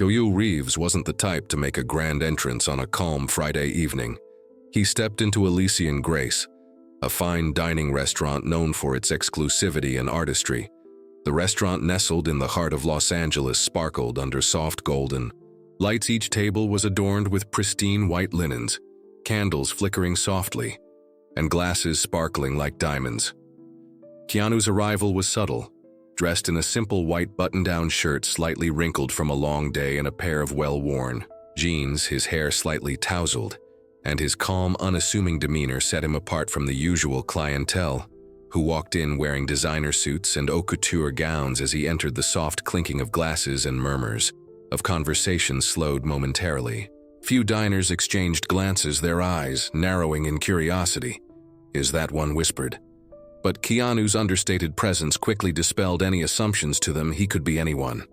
Keanu Reeves wasn't the type to make a grand entrance on a calm Friday evening. He stepped into Elisian Grace, a fine dining restaurant known for its exclusivity and artistry. The restaurant, nestled in the heart of Los Angeles, sparkled under soft golden lights. Each table was adorned with pristine white linens, candles flickering softly, and glasses sparkling like diamonds. Keanu's arrival was subtle, dressed in a simple white button-down shirt slightly wrinkled from a long day and a pair of well-worn jeans, his hair slightly tousled, and his calm, unassuming demeanor set him apart from the usual clientele, who walked in wearing designer suits and haute couture gowns. As he entered, the soft clinking of glasses and murmurs of conversation slowed momentarily. Few diners exchanged glances, their eyes narrowing in curiosity. "Is that one?" whispered. But Keanu's understated presence quickly dispelled any assumptions to them. He could be anyone.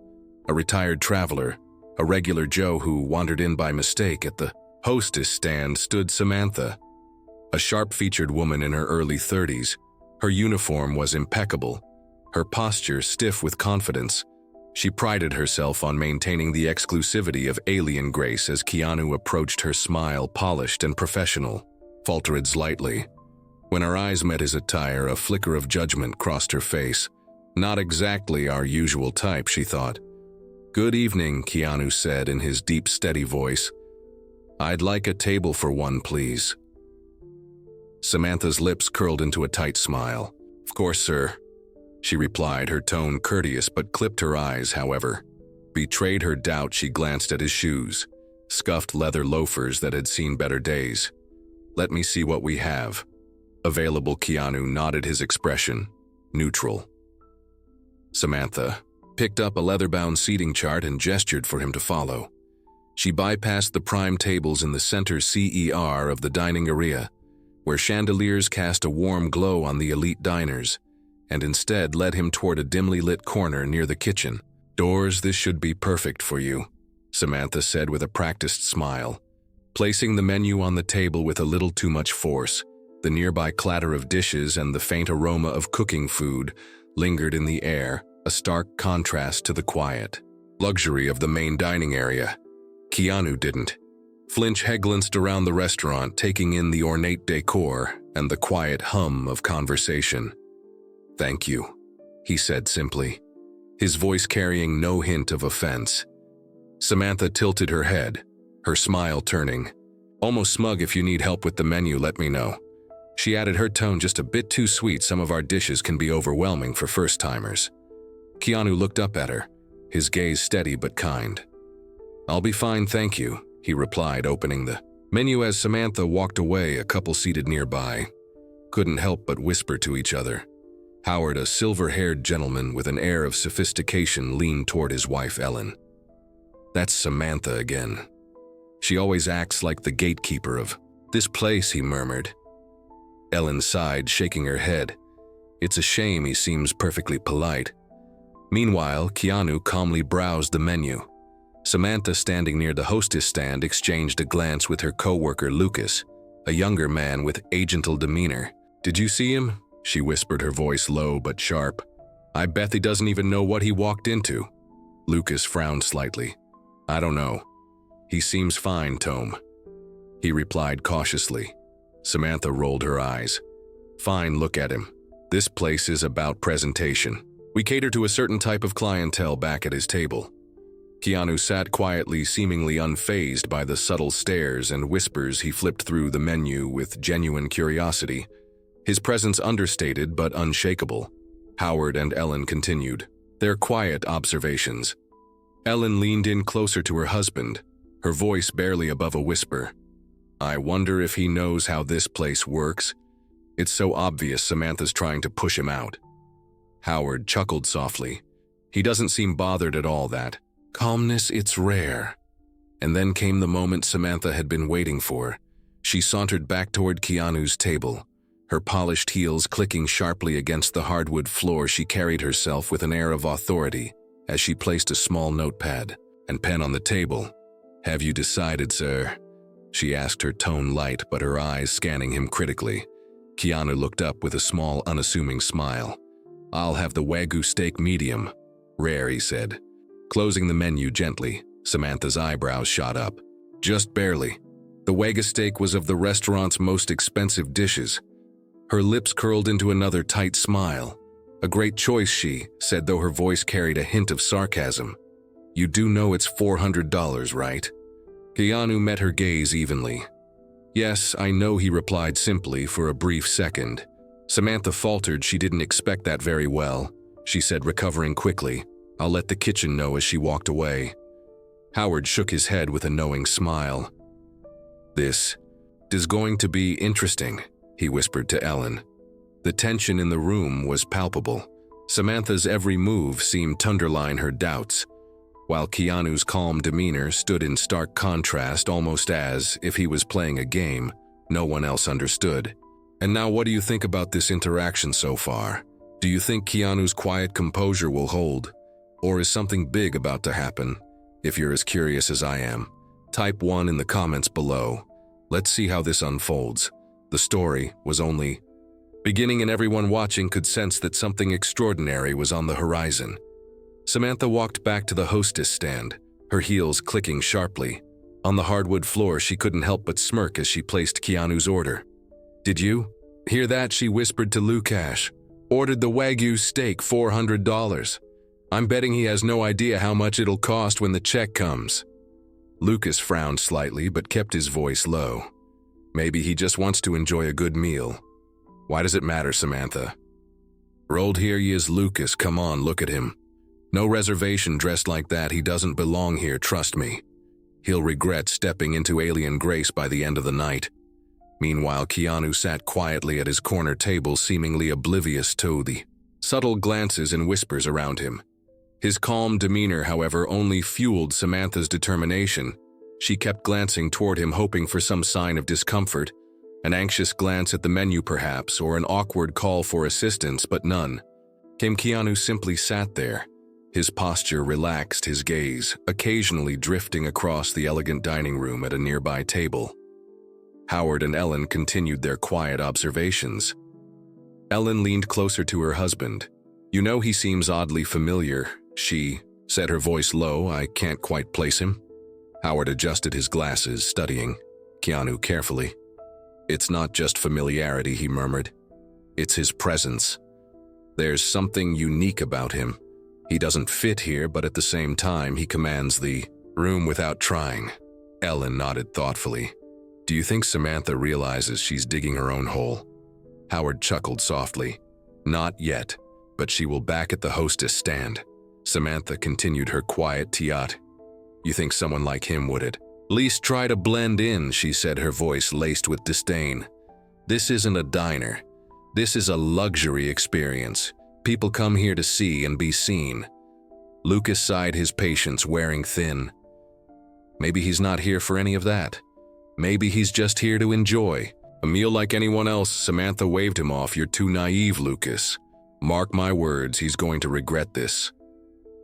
A retired traveler, a regular Joe who wandered in by mistake. At the Hostess stand stood Samantha, a sharp-featured woman in her early 30s. Her uniform was impeccable, her posture stiff with confidence. She prided herself on maintaining the exclusivity of Elisian Grace. As Keanu approached, her smile, polished and professional, faltered slightly. When her eyes met his attire, a flicker of judgment crossed her face. Not exactly our usual type, she thought. "Good evening," Keanu said in his deep, steady voice. "I'd like a table for one, please." Samantha's lips curled into a tight smile. "Of course, sir," she replied, her tone courteous, but clipped her eyes, however, betrayed her doubt. She glanced at his shoes, scuffed leather loafers that had seen better days. "Let me see what we have available." Keanu nodded, his expression neutral. Samantha picked up a leather-bound seating chart and gestured for him to follow. She bypassed the prime tables in the center CER of the dining area, where chandeliers cast a warm glow on the elite diners, and instead led him toward a dimly lit corner near the kitchen. "Doors, this should be perfect for you," Samantha said with a practiced smile, placing the menu on the table with a little too much force. The nearby clatter of dishes and the faint aroma of cooking food lingered in the air, a stark contrast to the quiet luxury of the main dining area. Keanu didn't flinch. He glanced around the restaurant, taking in the ornate decor and the quiet hum of conversation. "Thank you," he said simply, his voice carrying no hint of offense. Samantha tilted her head, her smile turning almost smug. "If you need help with the menu, let me know," she added, her tone just a bit too sweet. "Some of our dishes can be overwhelming for first-timers." Keanu looked up at her, his gaze steady but kind. "I'll be fine, thank you," he replied, opening the menu. As Samantha walked away, a couple seated nearby couldn't help but whisper to each other. Howard, a silver-haired gentleman with an air of sophistication, leaned toward his wife Ellen. "That's Samantha again. She always acts like the gatekeeper of this place," he murmured. Ellen sighed, shaking her head. "It's a shame, he seems perfectly polite." Meanwhile, Keanu calmly browsed the menu. Samantha, standing near the hostess stand, exchanged a glance with her co-worker Lucas, a younger man with agental demeanor. "Did you see him?" she whispered, her voice low but sharp. "I bet he doesn't even know what he walked into." Lucas frowned slightly. "I don't know. He seems fine, Tom," he replied cautiously. Samantha rolled her eyes. "Fine, look at him. This place is about presentation. We cater to a certain type of clientele." Back at his table, Keanu sat quietly, seemingly unfazed by the subtle stares and whispers. He flipped through the menu with genuine curiosity, his presence understated but unshakable. Howard and Ellen continued their quiet observations. Ellen leaned in closer to her husband, her voice barely above a whisper. "I wonder if he knows how this place works. It's so obvious Samantha's trying to push him out." Howard chuckled softly. "He doesn't seem bothered at all. That calmness, it's rare." And then came the moment Samantha had been waiting for. She sauntered back toward Keanu's table, her polished heels clicking sharply against the hardwood floor. She carried herself with an air of authority as she placed a small notepad and pen on the table. "Have you decided, sir?" she asked, her tone light but her eyes scanning him critically. Keanu looked up with a small, unassuming smile. "I'll have the Wagyu steak medium rare," he said, closing the menu gently. Samantha's eyebrows shot up. Just barely. The Wagyu steak was of the restaurant's most expensive dishes. Her lips curled into another tight smile. A great choice, she said, though her voice carried a hint of sarcasm. You do know it's $400, right? Keanu met her gaze evenly. Yes, I know, he replied simply for a brief second. Samantha faltered. She didn't expect that very well. She said, recovering quickly, I'll let the kitchen know, as she walked away. Howard shook his head with a knowing smile. This is going to be interesting, he whispered to Ellen. The tension in the room was palpable. Samantha's every move seemed to underline her doubts, while Keanu's calm demeanor stood in stark contrast, almost as if he was playing a game no one else understood. And now, what do you think about this interaction so far? Do you think Keanu's quiet composure will hold? Or is something big about to happen? If you're as curious as I am, type 1 in the comments below. Let's see how this unfolds. The story was only beginning, and everyone watching could sense that something extraordinary was on the horizon. Samantha walked back to the hostess stand, her heels clicking sharply. On the hardwood floor, she couldn't help but smirk as she placed Keanu's order. Did you hear that? She whispered to Lukash. Ordered the Wagyu steak, $400. I'm betting he has no idea how much it'll cost when the check comes. Lucas frowned slightly but kept his voice low. Maybe he just wants to enjoy a good meal. Why does it matter, Samantha? Rolled here he is, Lucas. Come on, look at him. No reservation, dressed like that. He doesn't belong here, trust me. He'll regret stepping into Elisian Grace by the end of the night. Meanwhile, Keanu sat quietly at his corner table, seemingly oblivious to the subtle glances and whispers around him. His calm demeanor, however, only fueled Samantha's determination. She kept glancing toward him, hoping for some sign of discomfort, an anxious glance at the menu perhaps, or an awkward call for assistance, but none. Keanu simply sat there, his posture relaxed, his gaze occasionally drifting across the elegant dining room at a nearby table. Howard and Ellen continued their quiet observations. Ellen leaned closer to her husband. You know, he seems oddly familiar, she said, her voice low. I can't quite place him. Howard adjusted his glasses, studying Keanu carefully. It's not just familiarity, he murmured. It's his presence. There's something unique about him. He doesn't fit here, but at the same time, he commands the room without trying. Ellen nodded thoughtfully. Do you think Samantha realizes she's digging her own hole? Howard chuckled softly. Not yet, but she will back at the hostess stand. Samantha continued her quiet tiat. You think someone like him would at least try to blend in, she said, her voice laced with disdain. This isn't a diner. This is a luxury experience. People come here to see and be seen. Lucas sighed, his patience wearing thin. Maybe he's not here for any of that. Maybe he's just here to enjoy a meal like anyone else. Samantha waved him off. You're too naive, Lucas. Mark my words, he's going to regret this.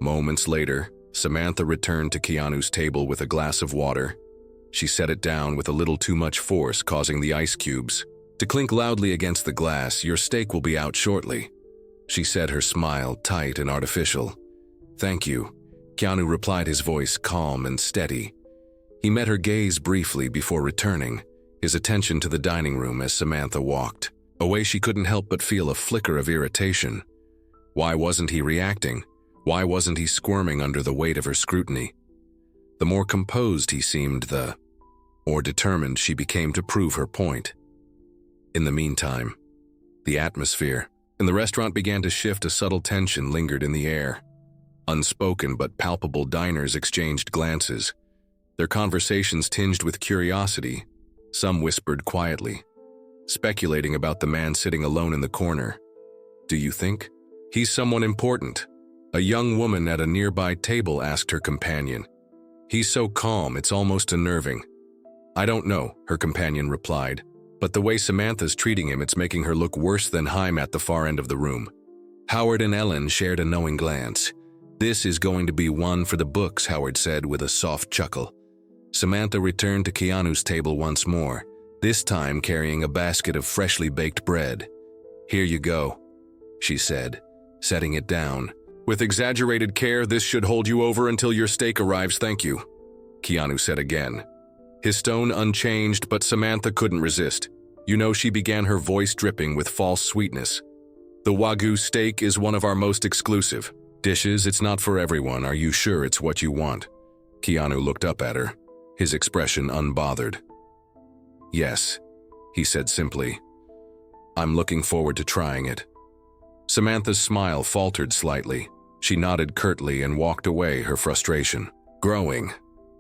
Moments later, Samantha returned to Keanu's table with a glass of water. She set it down with a little too much force, causing the ice cubes to clink loudly against the glass. Your steak will be out shortly, she said, her smile tight and artificial. Thank you, Keanu replied, his voice calm and steady. He met her gaze briefly before returning, his attention to the dining room as Samantha walked away. She couldn't help but feel a flicker of irritation. Why wasn't he reacting? Why wasn't he squirming under the weight of her scrutiny? The more composed he seemed, the more determined she became to prove her point. In the meantime, the atmosphere in the restaurant began to shift. A subtle tension lingered in the air. Unspoken but palpable diners exchanged glances, their conversations tinged with curiosity. Some whispered quietly, speculating about the man sitting alone in the corner. Do you think he's someone important? A young woman at a nearby table asked her companion. He's so calm, it's almost unnerving. I don't know, her companion replied, but the way Samantha's treating him, it's making her look worse than him. At the far end of the room, Howard and Ellen shared a knowing glance. This is going to be one for the books, Howard said with a soft chuckle. Samantha returned to Keanu's table once more, this time carrying a basket of freshly baked bread. Here you go, she said, setting it down. With exaggerated care, this should hold you over until your steak arrives, thank you. Keanu said again. His tone unchanged, but Samantha couldn't resist. You know, she began, her voice dripping with false sweetness. The Wagyu steak is one of our most exclusive dishes. It's not for everyone. Are you sure it's what you want? Keanu looked up at her, his expression unbothered. Yes, he said simply. I'm looking forward to trying it. Samantha's smile faltered slightly. She nodded curtly and walked away, her frustration growing.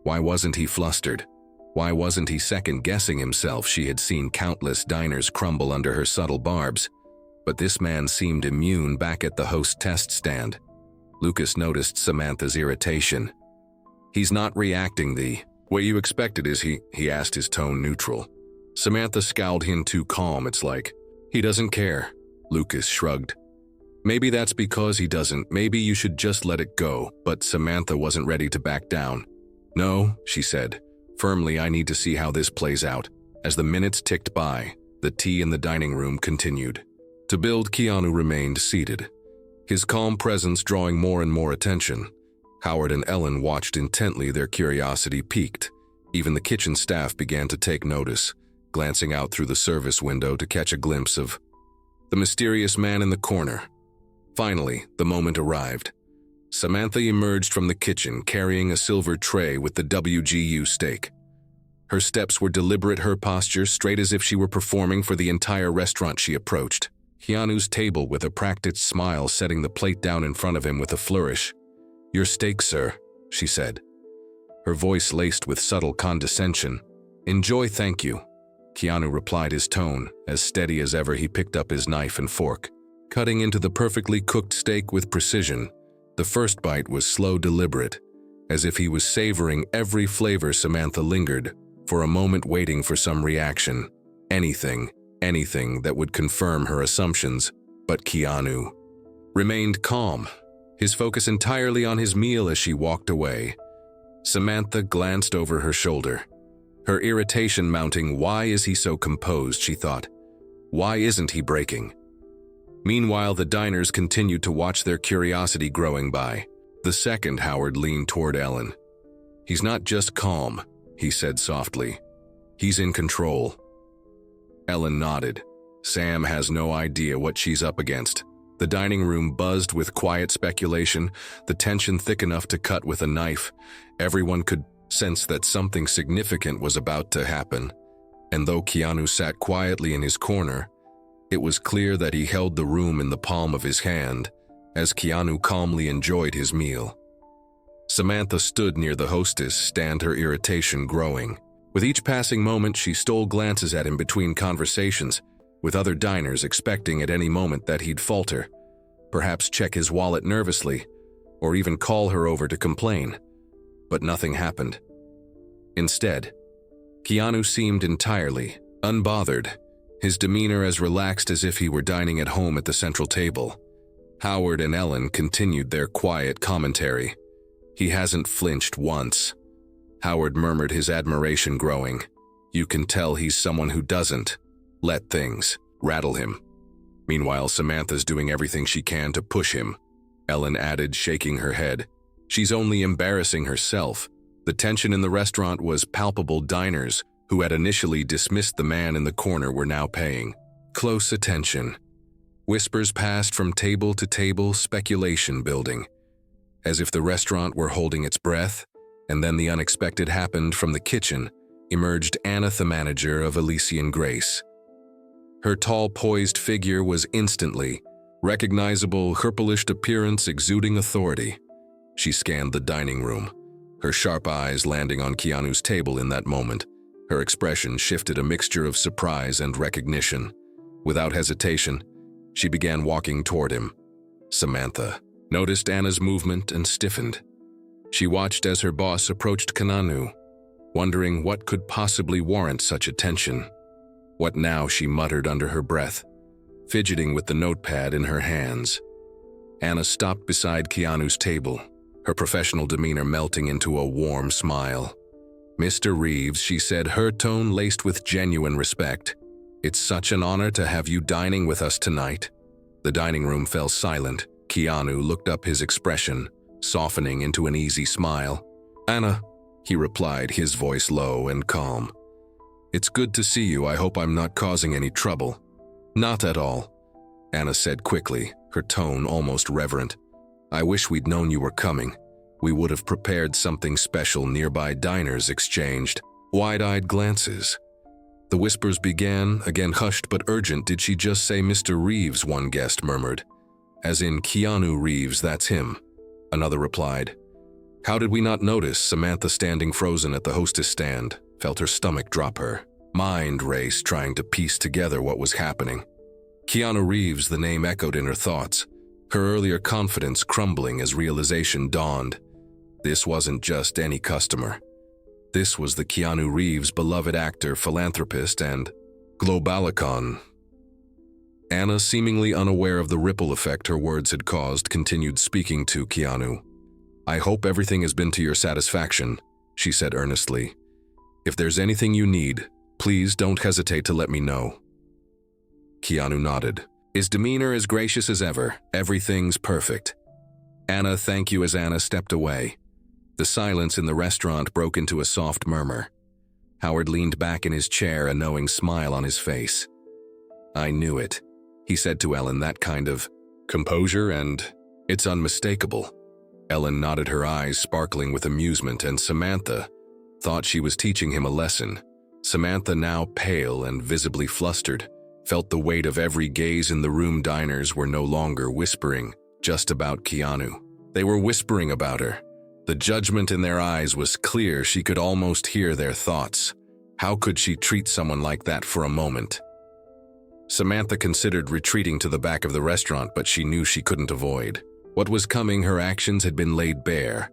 Why wasn't he flustered? Why wasn't he second-guessing himself? She had seen countless diners crumble under her subtle barbs, but this man seemed immune. Back at the host test stand, Lucas noticed Samantha's irritation. He's not reacting the way you expected, is he? He asked, his tone neutral. Samantha scowled. Him too calm. It's like he doesn't care. Lucas shrugged. Maybe that's because he doesn't. Maybe you should just let it go. But Samantha wasn't ready to back down. No, she said firmly, I need to see how this plays out. As the minutes ticked by, the tea in the dining room continued to build. Keanu remained seated, his calm presence drawing more and more attention. Howard and Ellen watched intently, their curiosity piqued. Even the kitchen staff began to take notice, glancing out through the service window to catch a glimpse of the mysterious man in the corner. Finally, the moment arrived. Samantha emerged from the kitchen carrying a silver tray with the Wagyu steak. Her steps were deliberate, her posture straight, as if she were performing for the entire restaurant. She approached Keanu's table with a practiced smile, setting the plate down in front of him with a flourish. Your steak, sir, she said, her voice laced with subtle condescension. Enjoy, thank you. Keanu replied, his tone as steady as ever. He picked up his knife and fork, cutting into the perfectly cooked steak with precision. The first bite was slow, deliberate, as if he was savoring every flavor. Samantha lingered for a moment, waiting for some reaction. Anything that would confirm her assumptions, but Keanu remained calm, his focus entirely on his meal. As she walked away, Samantha glanced over her shoulder, her irritation mounting. Why is he so composed, she thought. Why isn't he breaking? Meanwhile, the diners continued to watch, their curiosity growing by the second. Howard leaned toward Ellen. He's not just calm, he said softly. He's in control. Ellen nodded. Sam has no idea what she's up against. The dining room buzzed with quiet speculation, the tension thick enough to cut with a knife. Everyone could sense that something significant was about to happen. And though Keanu sat quietly in his corner, it was clear that he held the room in the palm of his hand as Keanu calmly enjoyed his meal. Samantha stood near the hostess stand, her irritation growing. With each passing moment, she stole glances at him between conversations, with other diners expecting at any moment that he'd falter, perhaps check his wallet nervously, or even call her over to complain. But nothing happened. Instead, Keanu seemed entirely unbothered, his demeanor as relaxed as if he were dining at home at the central table. Howard and Ellen continued their quiet commentary. He hasn't flinched once. Howard murmured, his admiration growing. You can tell he's someone who doesn't let things rattle him. Meanwhile, Samantha's doing everything she can to push him, Ellen added, shaking her head. She's only embarrassing herself. The tension in the restaurant was palpable. Diners who had initially dismissed the man in the corner were now paying close attention. Whispers passed from table to table, speculation building, as if the restaurant were holding its breath. And then the unexpected happened. From the kitchen emerged Anna, the manager of Elisian Grace. Her tall, poised figure was instantly recognizable, her polished appearance exuding authority. She scanned the dining room, her sharp eyes landing on Keanu's table. In that moment, her expression shifted, a mixture of surprise and recognition. Without hesitation, she began walking toward him. Samantha noticed Anna's movement and stiffened. She watched as her boss approached Keanu, wondering what could possibly warrant such attention. What now, she muttered under her breath, fidgeting with the notepad in her hands. Anna stopped beside Keanu's table, her professional demeanor melting into a warm smile. Mr. Reeves, she said, her tone laced with genuine respect. It's such an honor to have you dining with us tonight. The dining room fell silent. Keanu looked up, his expression softening into an easy smile. Anna, he replied, his voice low and calm. "It's good to see you. I hope I'm not causing any trouble." "Not at all," Anna said quickly, her tone almost reverent. "I wish we'd known you were coming. We would have prepared something special." Nearby diners exchanged wide-eyed glances. The whispers began, again hushed but urgent. "Did she just say Mr. Reeves?" one guest murmured. "As in Keanu Reeves, that's him," another replied. "How did we not notice?" Samantha, standing frozen at the hostess stand, felt her stomach drop. Her mind raced, trying to piece together what was happening. Keanu Reeves, the name echoed in her thoughts, her earlier confidence crumbling as realization dawned. This wasn't just any customer. This was the Keanu Reeves, beloved actor, philanthropist, and globalicon. Anna, seemingly unaware of the ripple effect her words had caused, continued speaking to Keanu. "I hope everything has been to your satisfaction," she said earnestly. "If there's anything you need, please don't hesitate to let me know." Keanu nodded, his demeanor as gracious as ever. "Everything's perfect." "Anna, thank you." As Anna stepped away, the silence in the restaurant broke into a soft murmur. Howard leaned back in his chair, a knowing smile on his face. "I knew it," he said to Ellen, that kind of composure, and it's unmistakable. Ellen nodded, her eyes sparkling with amusement, and Samantha thought she was teaching him a lesson. Samantha, now pale and visibly flustered, felt the weight of every gaze in the room. Diners were no longer whispering just about Keanu. They were whispering about her. The judgment in their eyes was clear. She could almost hear their thoughts. How could she treat someone like that for a moment? Samantha considered retreating to the back of the restaurant, but she knew she couldn't avoid what was coming. Her actions had been laid bare,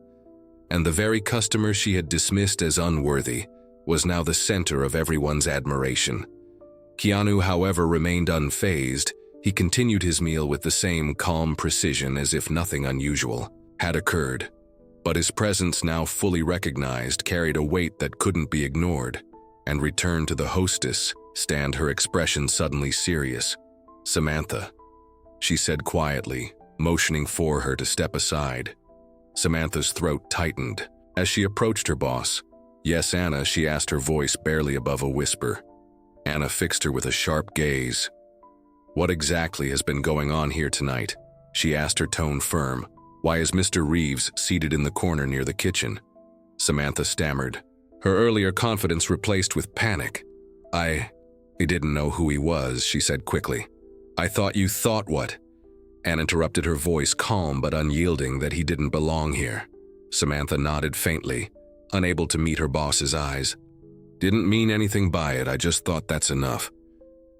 and the very customer she had dismissed as unworthy was now the center of everyone's admiration. Keanu, however, remained unfazed. He continued his meal with the same calm precision, as if nothing unusual had occurred. But his presence, now fully recognized, carried a weight that couldn't be ignored, and returned to the hostess stand, her expression suddenly serious. "Samantha," she said quietly, motioning for her to step aside. Samantha's throat tightened as she approached her boss. "Yes, Anna?" she asked, her voice barely above a whisper. Anna fixed her with a sharp gaze. "What exactly has been going on here tonight?" she asked, her tone firm. "Why is Mr. Reeves seated in the corner near the kitchen?" Samantha stammered, her earlier confidence replaced with panic. I didn't know who he was," she said quickly. "I thought you thought what?" Anna interrupted, her voice calm but unyielding. "That he didn't belong here." Samantha nodded faintly, unable to meet her boss's eyes. "Didn't mean anything by it, I just thought that's enough,"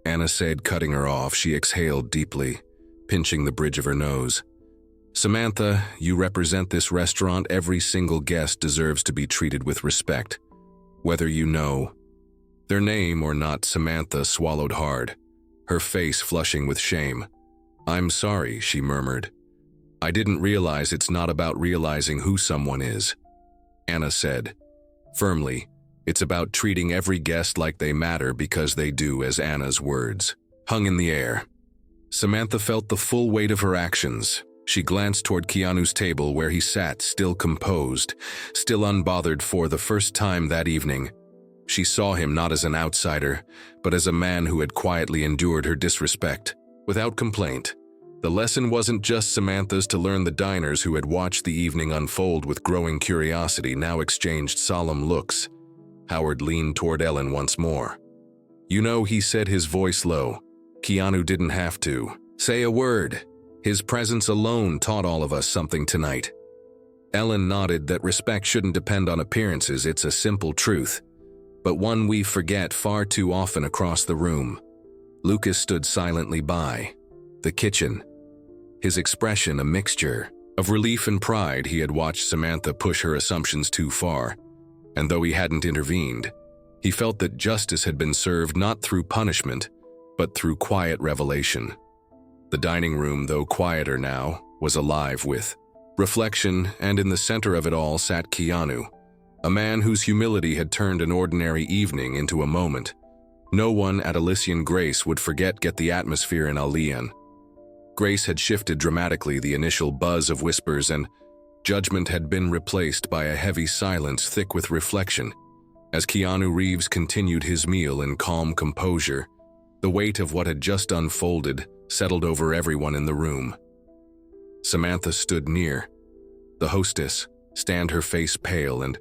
Anna said, cutting her off. She exhaled deeply, pinching the bridge of her nose. "Samantha, you represent this restaurant. Every single guest deserves to be treated with respect, whether you know their name or not." Samantha swallowed hard, her face flushing with shame. "I'm sorry," she murmured. "I didn't realize it's not about realizing who someone is," Anna said firmly. "It's about treating every guest like they matter, because they do." As Anna's words hung in the air, Samantha felt the full weight of her actions. She glanced toward Keanu's table, where he sat, still composed, still unbothered. For the first time that evening, she saw him not as an outsider, but as a man who had quietly endured her disrespect without complaint. The lesson wasn't just Samantha's. To learn, the diners who had watched the evening unfold with growing curiosity now exchanged solemn looks. Howard leaned toward Ellen once more. "You know," he said, his voice low, "Keanu didn't have to say a word. His presence alone taught all of us something tonight." Ellen nodded, that respect shouldn't depend on appearances. It's a simple truth, but one we forget far too often across the room. Lucas stood silently by the kitchen, his expression a mixture of relief and pride. He had watched Samantha push her assumptions too far, and though he hadn't intervened, he felt that justice had been served, not through punishment, but through quiet revelation. The dining room, though quieter now, was alive with reflection, and in the center of it all sat Keanu, a man whose humility had turned an ordinary evening into a moment no one at Elisian Grace would forget. Get the atmosphere in Elian Grace had shifted dramatically. The initial buzz of whispers and Judgment had been replaced by a heavy silence thick with reflection. As Keanu Reeves continued his meal in calm composure, the weight of what had just unfolded settled over everyone in the room. Samantha stood near. The hostess, her face pale and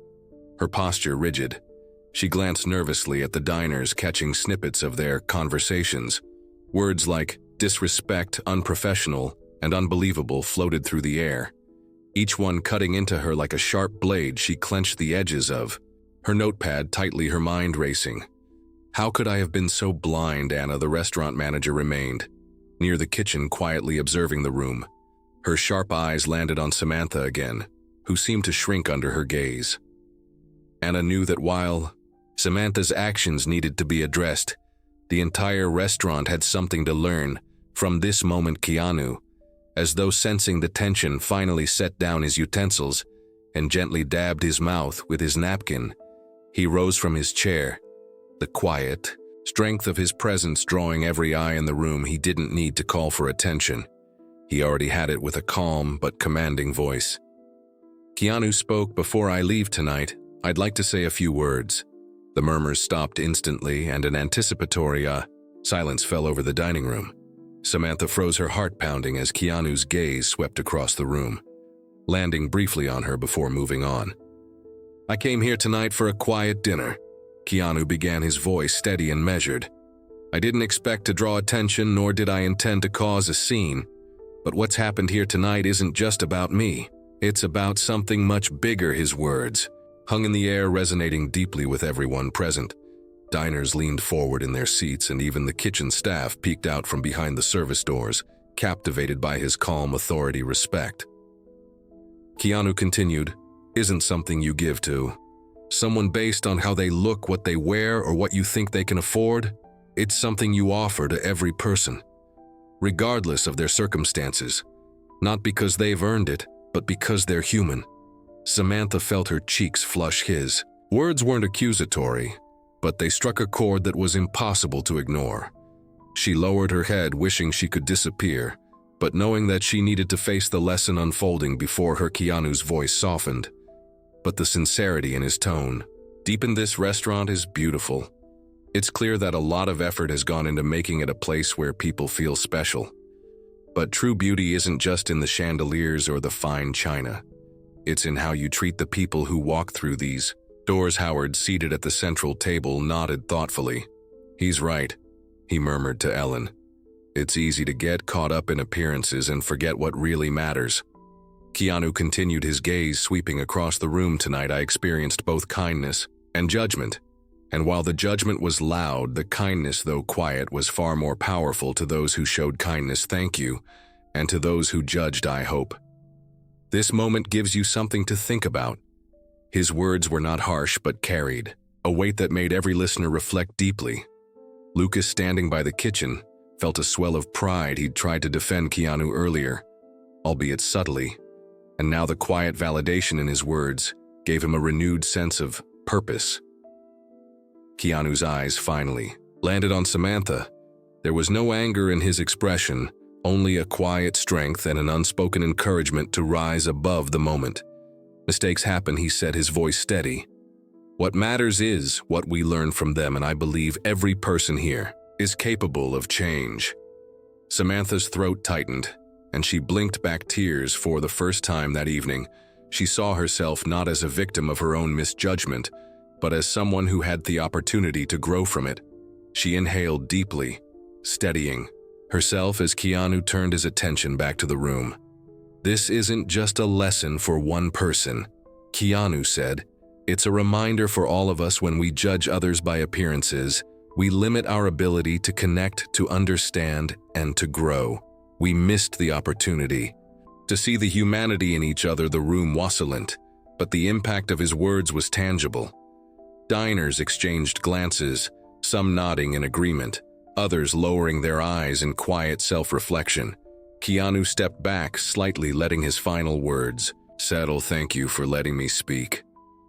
her posture rigid. She glanced nervously at the diners, catching snippets of their conversations. Words like disrespect, unprofessional, and unbelievable floated through the air, each one cutting into her like a sharp blade she clenched the edges of, her notepad tightly, her mind racing. How could I have been so blind, Anna, the restaurant manager remained, near the kitchen quietly observing the room. Her sharp eyes landed on Samantha again, who seemed to shrink under her gaze. Anna knew that while Samantha's actions needed to be addressed, the entire restaurant had something to learn from this moment. Keanu, as though sensing the tension, finally set down his utensils and gently dabbed his mouth with his napkin. He rose from his chair, the quiet strength of his presence drawing every eye in the room. He didn't need to call for attention. He already had it with a calm but commanding voice. Keanu spoke, "Before I leave tonight, I'd like to say a few words." The murmurs stopped instantly, and an anticipatory silence fell over the dining room. Samantha froze, her heart pounding as Keanu's gaze swept across the room, landing briefly on her before moving on. "I came here tonight for a quiet dinner." Keanu began, his voice steady and measured. "I didn't expect to draw attention, nor did I intend to cause a scene. But what's happened here tonight isn't just about me. It's about something much bigger." His words hung in the air, resonating deeply with everyone present. Diners leaned forward in their seats, and even the kitchen staff peeked out from behind the service doors, captivated by his calm authority respect. Keanu continued, "Isn't something you give to someone based on how they look, what they wear, or what you think they can afford. It's something you offer to every person, regardless of their circumstances, not because they've earned it, but because they're human." Samantha felt her cheeks flush. His words weren't accusatory, but they struck a chord that was impossible to ignore. She lowered her head, wishing she could disappear, but knowing that she needed to face the lesson unfolding before her. Keanu's voice softened, but the sincerity in his tone deepened. "This restaurant is beautiful. It's clear that a lot of effort has gone into making it a place where people feel special. But true beauty isn't just in the chandeliers or the fine china. It's in how you treat the people who walk through these doors." Howard, seated at the central table, nodded thoughtfully. "He's right," he murmured to Ellen. "It's easy to get caught up in appearances and forget what really matters." Keanu continued, his gaze sweeping across the room. "Tonight I experienced both kindness and judgment. And while the judgment was loud, the kindness, though quiet, was far more powerful. To those who showed kindness, thank you. And to those who judged, I hope. This moment gives you something to think about." His words were not harsh but carried a weight that made every listener reflect deeply. Lucas, standing by the kitchen, felt a swell of pride. He'd tried to defend Keanu earlier, albeit subtly, and now the quiet validation in his words gave him a renewed sense of purpose. Keanu's eyes finally landed on Samantha. There was no anger in his expression, only a quiet strength and an unspoken encouragement to rise above the moment. "Mistakes happen," he said, his voice steady. "What matters is what we learn from them, and I believe every person here is capable of change." Samantha's throat tightened, and she blinked back tears. For the first time that evening, she saw herself not as a victim of her own misjudgment, but as someone who had the opportunity to grow from it. She inhaled deeply, steadying herself as Keanu turned his attention back to the room. "This isn't just a lesson for one person," Keanu said. "It's a reminder for all of us. When we judge others by appearances, we limit our ability to connect, to understand, and to grow. We missed the opportunity to see the humanity in each other." The room was silent, but the impact of his words was tangible. Diners exchanged glances, some nodding in agreement, others lowering their eyes in quiet self-reflection. Keanu stepped back slightly, letting his final words settle. "Thank you for letting me speak.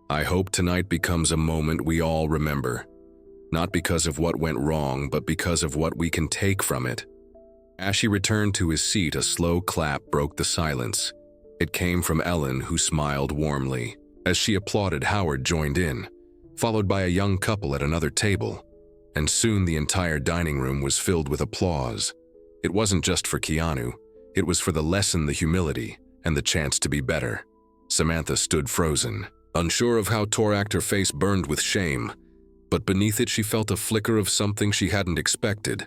I hope tonight becomes a moment we all remember, not because of what went wrong, but because of what we can take from it." As he returned to his seat, a slow clap broke the silence. It came from Ellen, who smiled warmly. As she applauded, Howard joined in, followed by a young couple at another table, and soon the entire dining room was filled with applause. It wasn't just for Keanu, it was for the lesson, the humility, and the chance to be better. Samantha stood frozen, unsure of how to act. Her face burned with shame, but beneath it she felt a flicker of something she hadn't expected.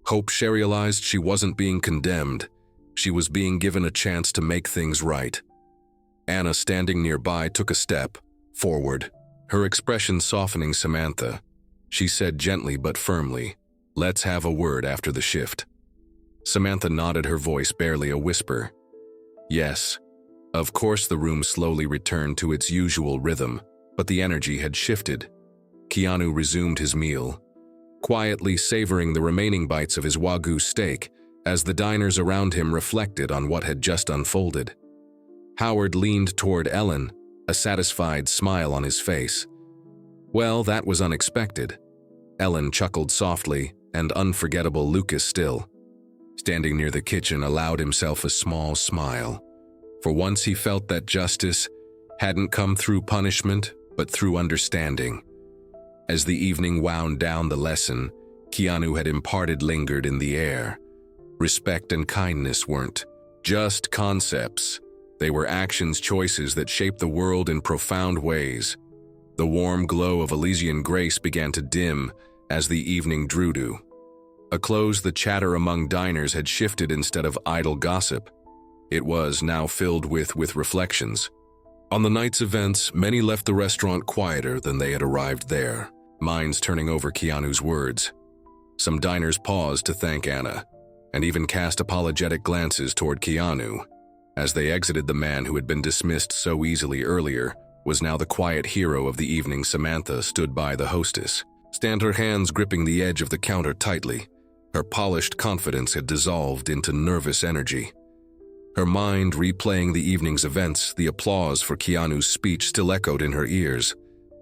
Hope. She realized she wasn't being condemned, she was being given a chance to make things right. Anna, standing nearby, took a step forward, her expression softening Samantha. She said gently but firmly, "Let's have a word after the shift." Samantha nodded, her voice barely a whisper. Yes. Of course. The room slowly returned to its usual rhythm, but the energy had shifted. Keanu resumed his meal, quietly savoring the remaining bites of his Wagyu steak as the diners around him reflected on what had just unfolded. Howard leaned toward Ellen, a satisfied smile on his face. "Well, that was unexpected." Ellen chuckled softly, and unforgettable Lucas, still standing near the kitchen, allowed himself a small smile. For once he felt that justice hadn't come through punishment, but through understanding. As the evening wound down, the lesson Keanu had imparted lingered in the air. Respect and kindness weren't just concepts. They were actions, choices that shaped the world in profound ways. The warm glow of Elisian Grace began to dim as the evening drew to a close. The chatter among diners had shifted. Instead of idle gossip, it was now filled with reflections. On the night's events, many left the restaurant quieter than they had arrived there, minds turning over Keanu's words. Some diners paused to thank Anna, and even cast apologetic glances toward Keanu. As they exited, the man who had been dismissed so easily earlier was now the quiet hero of the evening. Samantha stood by the hostess, her hands gripping the edge of the counter tightly. Her polished confidence had dissolved into nervous energy. Her mind replaying the evening's events, the applause for Keanu's speech still echoed in her ears.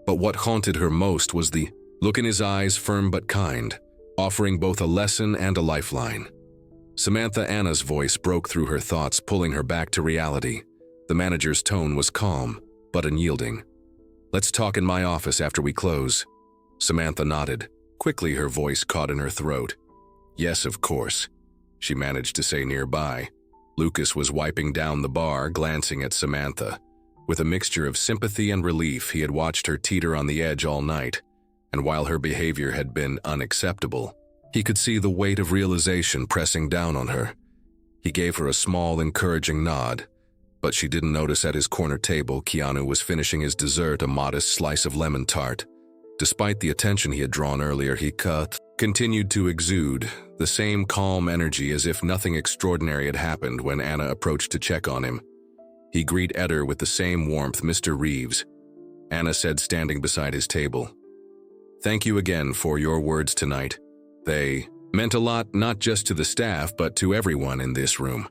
But what haunted her most was the look in his eyes, firm but kind, offering both a lesson and a lifeline. Samantha, Anna's voice broke through her thoughts, pulling her back to reality. The manager's tone was calm, but unyielding. "Let's talk in my office after we close." Samantha nodded. Quickly, her voice caught in her throat. "Yes, of course," she managed to say nearby. Lucas was wiping down the bar, glancing at Samantha. With a mixture of sympathy and relief, he had watched her teeter on the edge all night, and while her behavior had been unacceptable, he could see the weight of realization pressing down on her. He gave her a small, encouraging nod, but she didn't notice at his corner table Keanu was finishing his dessert, a modest slice of lemon tart. Despite the attention he had drawn earlier, he continued to exude the same calm energy, as if nothing extraordinary had happened. When Anna approached to check on him, he greeted her with the same warmth. "Mr. Reeves," Anna said, standing beside his table. "Thank you again for your words tonight. They meant a lot, not just to the staff, but to everyone in this room."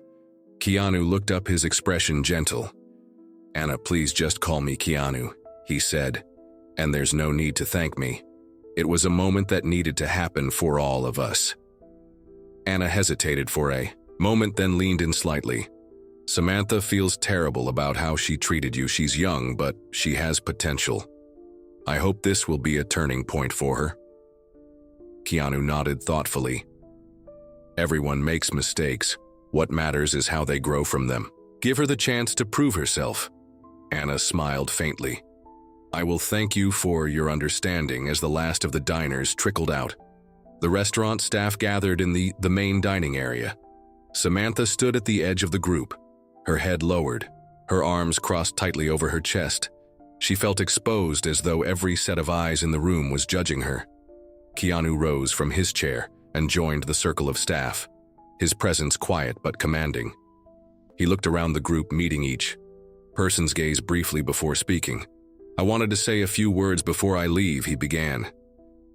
Keanu looked up, his expression gentle. "Anna, please just call me Keanu," he said, "and there's no need to thank me. It was a moment that needed to happen for all of us." Anna hesitated for a moment, then leaned in slightly. "Samantha feels terrible about how she treated you. She's young, but she has potential. I hope this will be a turning point for her." Keanu nodded thoughtfully. "Everyone makes mistakes. What matters is how they grow from them. Give her the chance to prove herself." Anna smiled faintly. "I will thank you for your understanding." As the last of the diners trickled out, the restaurant staff gathered in the main dining area. Samantha stood at the edge of the group, her head lowered, her arms crossed tightly over her chest. She felt exposed, as though every set of eyes in the room was judging her. Keanu rose from his chair and joined the circle of staff, his presence quiet but commanding. He looked around the group, meeting each person's gaze briefly before speaking. "I wanted to say a few words before I leave," he began,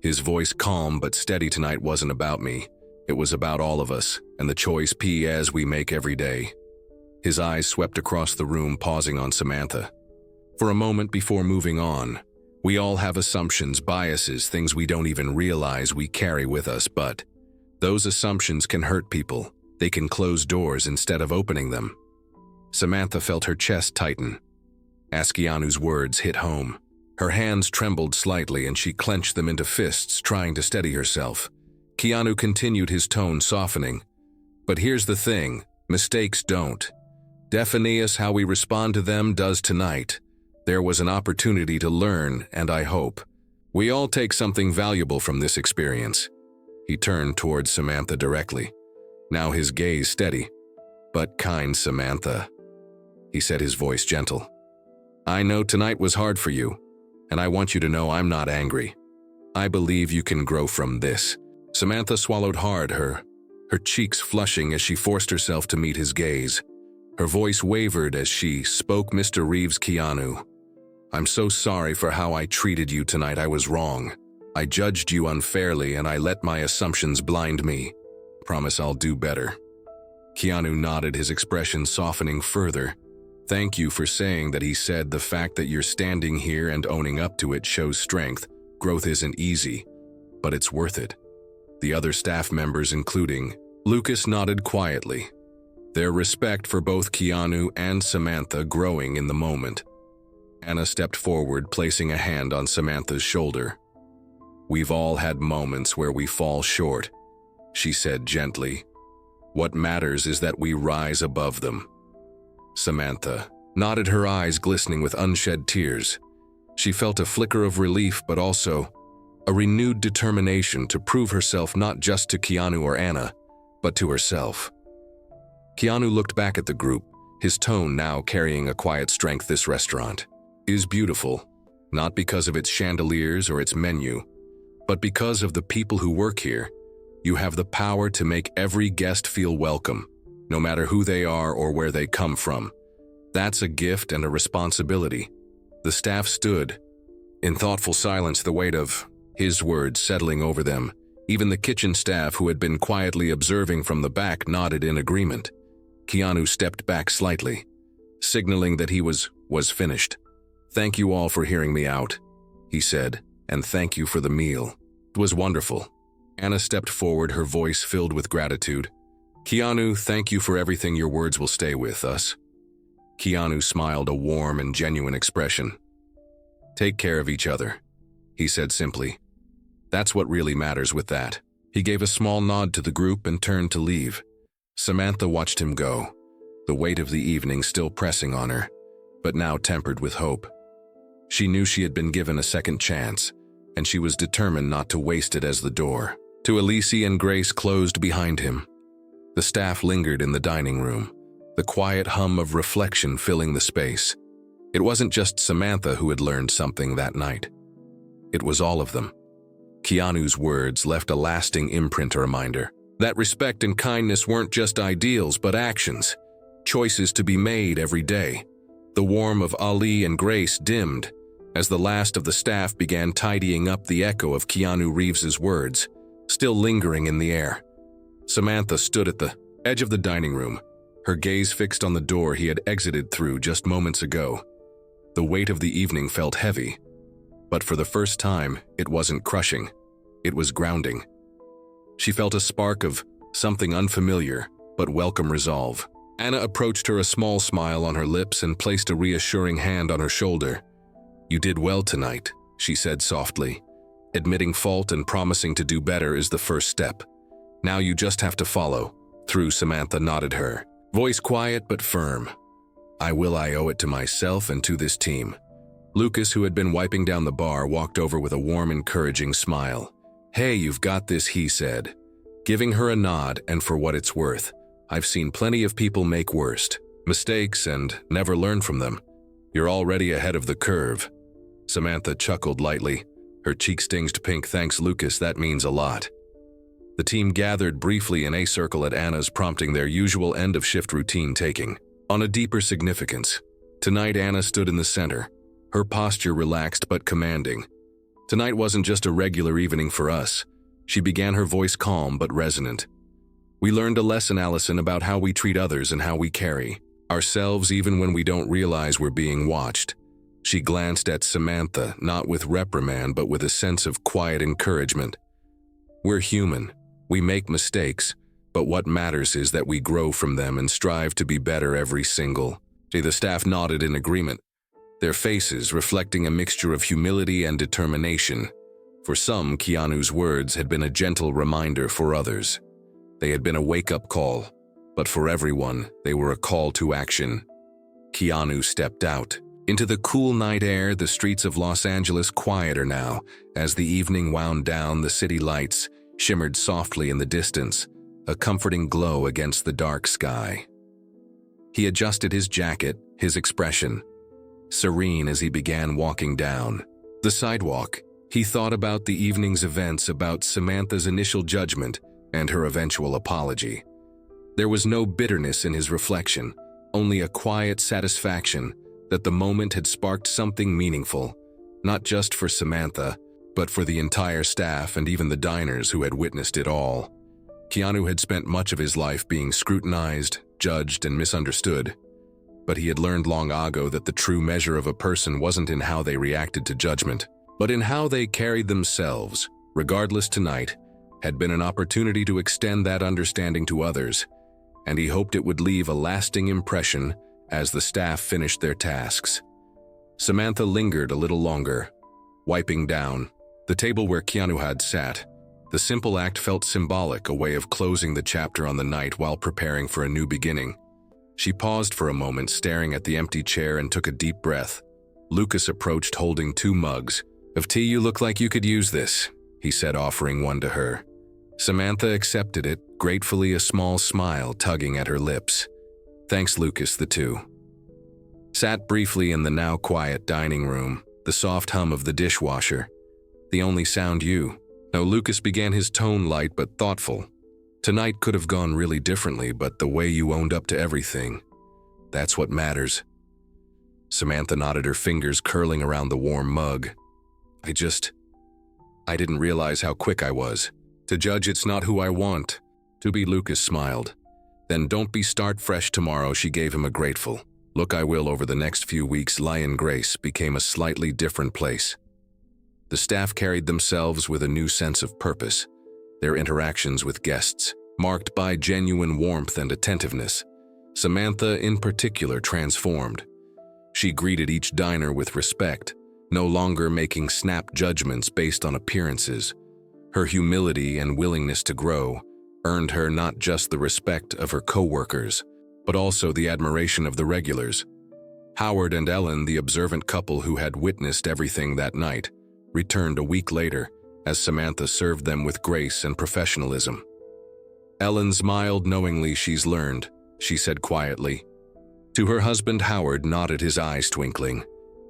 his voice calm but steady. "Tonight wasn't about me. It was about all of us and the choice as we make every day." His eyes swept across the room, pausing on Samantha for a moment before moving on. "We all have assumptions, biases, things we don't even realize we carry with us, but those assumptions can hurt people. They can close doors instead of opening them." Samantha felt her chest tighten. As Keanu's words hit home, her hands trembled slightly and she clenched them into fists, trying to steady herself. Keanu continued, his tone softening. But here's the thing, mistakes don't define us. How we respond to them does tonight. There was an opportunity to learn, and I hope we all take something valuable from this experience. He turned towards Samantha directly, now his gaze steady. But kind Samantha, he said, his voice gentle. I know tonight was hard for you, and I want you to know I'm not angry. I believe you can grow from this. Samantha swallowed hard, her cheeks flushing as she forced herself to meet his gaze. Her voice wavered as she spoke. Mr. Reeves, Keanu, I'm so sorry for how I treated you tonight. I was wrong. I judged you unfairly and I let my assumptions blind me. Promise I'll do better. Keanu nodded, his expression softening further. Thank you for saying that, he said. The fact that you're standing here and owning up to it shows strength. Growth isn't easy, but it's worth it. The other staff members, including Lucas, nodded quietly, their respect for both Keanu and Samantha growing in the moment. Anna stepped forward, placing a hand on Samantha's shoulder. We've all had moments where we fall short, she said gently. What matters is that we rise above them. Samantha nodded, her eyes glistening with unshed tears. She felt a flicker of relief, but also a renewed determination to prove herself not just to Keanu or Anna, but to herself. Keanu looked back at the group, his tone now carrying a quiet strength. This restaurant is beautiful, not because of its chandeliers or its menu, but because of the people who work here. You have the power to make every guest feel welcome, no matter who they are or where they come from. That's a gift and a responsibility. The staff stood in thoughtful silence, the weight of his words settling over them. Even the kitchen staff, who had been quietly observing from the back, nodded in agreement. Keanu stepped back slightly, signaling that he was finished. Thank you all for hearing me out, he said, and thank you for the meal. It was wonderful. Anna stepped forward, her voice filled with gratitude. Keanu, thank you for everything. Your words will stay with us. Keanu smiled, a warm and genuine expression. Take care of each other, he said simply. That's what really matters. With that, he gave a small nod to the group and turned to leave. Samantha watched him go, the weight of the evening still pressing on her, but now tempered with hope. She knew she had been given a second chance, and she was determined not to waste it. As the door to Elisian Grace closed behind him, the staff lingered in the dining room, the quiet hum of reflection filling the space. It wasn't just Samantha who had learned something that night. It was all of them. Keanu's words left a lasting imprint, a reminder that respect and kindness weren't just ideals but actions, choices to be made every day. The warmth of Ali and Grace dimmed as the last of the staff began tidying up, the echo of Keanu Reeves's words still lingering in the air. Samantha stood at the edge of the dining room, her gaze fixed on the door he had exited through just moments ago. The weight of the evening felt heavy, but for the first time, it wasn't crushing. It was grounding. She felt a spark of something unfamiliar, but welcome resolve. Anna approached her, a small smile on her lips, and placed a reassuring hand on her shoulder. You did well tonight, she said softly. Admitting fault and promising to do better is the first step. Now you just have to follow through. Samantha nodded, her voice quiet but firm. I will. I owe it to myself and to this team. Lucas, who had been wiping down the bar, walked over with a warm, encouraging smile. Hey, you've got this, he said, giving her a nod. And for what it's worth, I've seen plenty of people make worst mistakes and never learn from them. You're already ahead of the curve. Samantha chuckled lightly, her cheeks tinged pink. Thanks, Lucas, that means a lot. The team gathered briefly in a circle at Anna's prompting, their usual end-of-shift routine taking on a deeper significance. Tonight, Anna stood in the center, her posture relaxed but commanding. Tonight wasn't just a regular evening for us, she began, her voice calm but resonant. We learned a lesson, Allison, about how we treat others and how we carry ourselves even when we don't realize we're being watched. She glanced at Samantha, not with reprimand but with a sense of quiet encouragement. We're human. We make mistakes, but what matters is that we grow from them and strive to be better every single The staff nodded in agreement, their faces reflecting a mixture of humility and determination. For some, Keanu's words had been a gentle reminder. For others, they had been a wake-up call. But for everyone, they were a call to action. Keanu stepped out. Into the cool night air, the streets of Los Angeles quieter now. As the evening wound down, the city lights shimmered softly in the distance, a comforting glow against the dark sky. He adjusted his jacket, his expression serene as he began walking down the sidewalk. He thought about the evening's events, about Samantha's initial judgment and her eventual apology. There was no bitterness in his reflection, only a quiet satisfaction that the moment had sparked something meaningful, not just for Samantha, but for the entire staff and even the diners who had witnessed it all. Keanu had spent much of his life being scrutinized, judged, and misunderstood, but he had learned long ago that the true measure of a person wasn't in how they reacted to judgment, but in how they carried themselves. Regardless, tonight had been an opportunity to extend that understanding to others, and he hoped it would leave a lasting impression as the staff finished their tasks. Samantha lingered a little longer, wiping down the table where Keanu had sat. The simple act felt symbolic, a way of closing the chapter on the night while preparing for a new beginning. She paused for a moment, staring at the empty chair, and took a deep breath. Lucas approached holding 2 mugs of tea. "You look like you could use this," he said, offering one to her. Samantha accepted it, gratefully, a small smile tugging at her lips. "Thanks, Lucas." The two sat briefly in the now quiet dining room, the soft hum of the dishwasher the only sound. Lucas began, his tone light but thoughtful. "Tonight could have gone really differently, but the way you owned up to everything, that's what matters." Samantha nodded, her fingers curling around the warm mug. I didn't realize how quick I was to judge. It's not who I want to be." Lucas smiled. "Then don't be. Start fresh tomorrow." She gave him a grateful look. "I will." Over the next few weeks, Elisian Grace became a slightly different place. The staff carried themselves with a new sense of purpose, their interactions with guests marked by genuine warmth and attentiveness. Samantha, in particular, transformed. She greeted each diner with respect, no longer making snap judgments based on appearances. Her humility and willingness to grow earned her not just the respect of her co-workers, but also the admiration of the regulars. Howard and Ellen, the observant couple who had witnessed everything that night, returned a week later as Samantha served them with grace and professionalism. Ellen smiled knowingly. "She's learned," she said quietly. To her husband, Howard nodded, his eyes twinkling.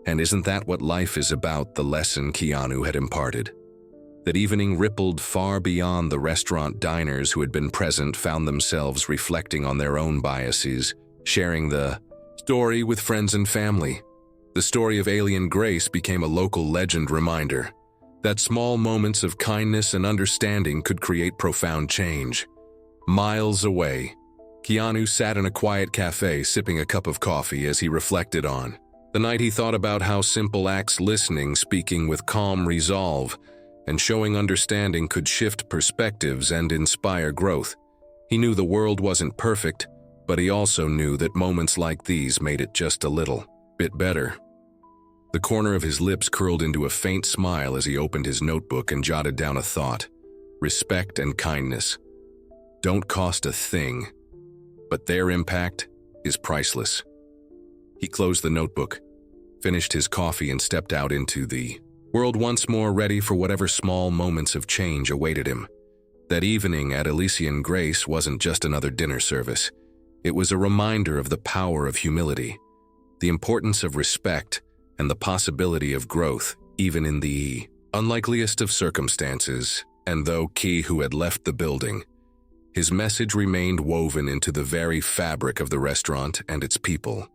"And isn't that what life is about?" The lesson Keanu had imparted. That evening rippled far beyond the restaurant. Diners who had been present found themselves reflecting on their own biases, sharing the story with friends and family. The story of Elisian Grace became a local legend, reminder that small moments of kindness and understanding could create profound change. Miles away, Keanu sat in a quiet cafe sipping a cup of coffee as he reflected on the night. He thought about how simple acts, listening, speaking with calm resolve, and showing understanding could shift perspectives and inspire growth. He knew the world wasn't perfect, but he also knew that moments like these made it just a little bit better. The corner of his lips curled into a faint smile as he opened his notebook and jotted down a thought. Respect and kindness don't cost a thing, but their impact is priceless. He closed the notebook, finished his coffee, and stepped out into the world once more, ready for whatever small moments of change awaited him. That evening at Elisian Grace wasn't just another dinner service. It was a reminder of the power of humility, the importance of respect, and the possibility of growth, even in the unlikeliest of circumstances. And though Key, who had left the building, his message remained woven into the very fabric of the restaurant and its people.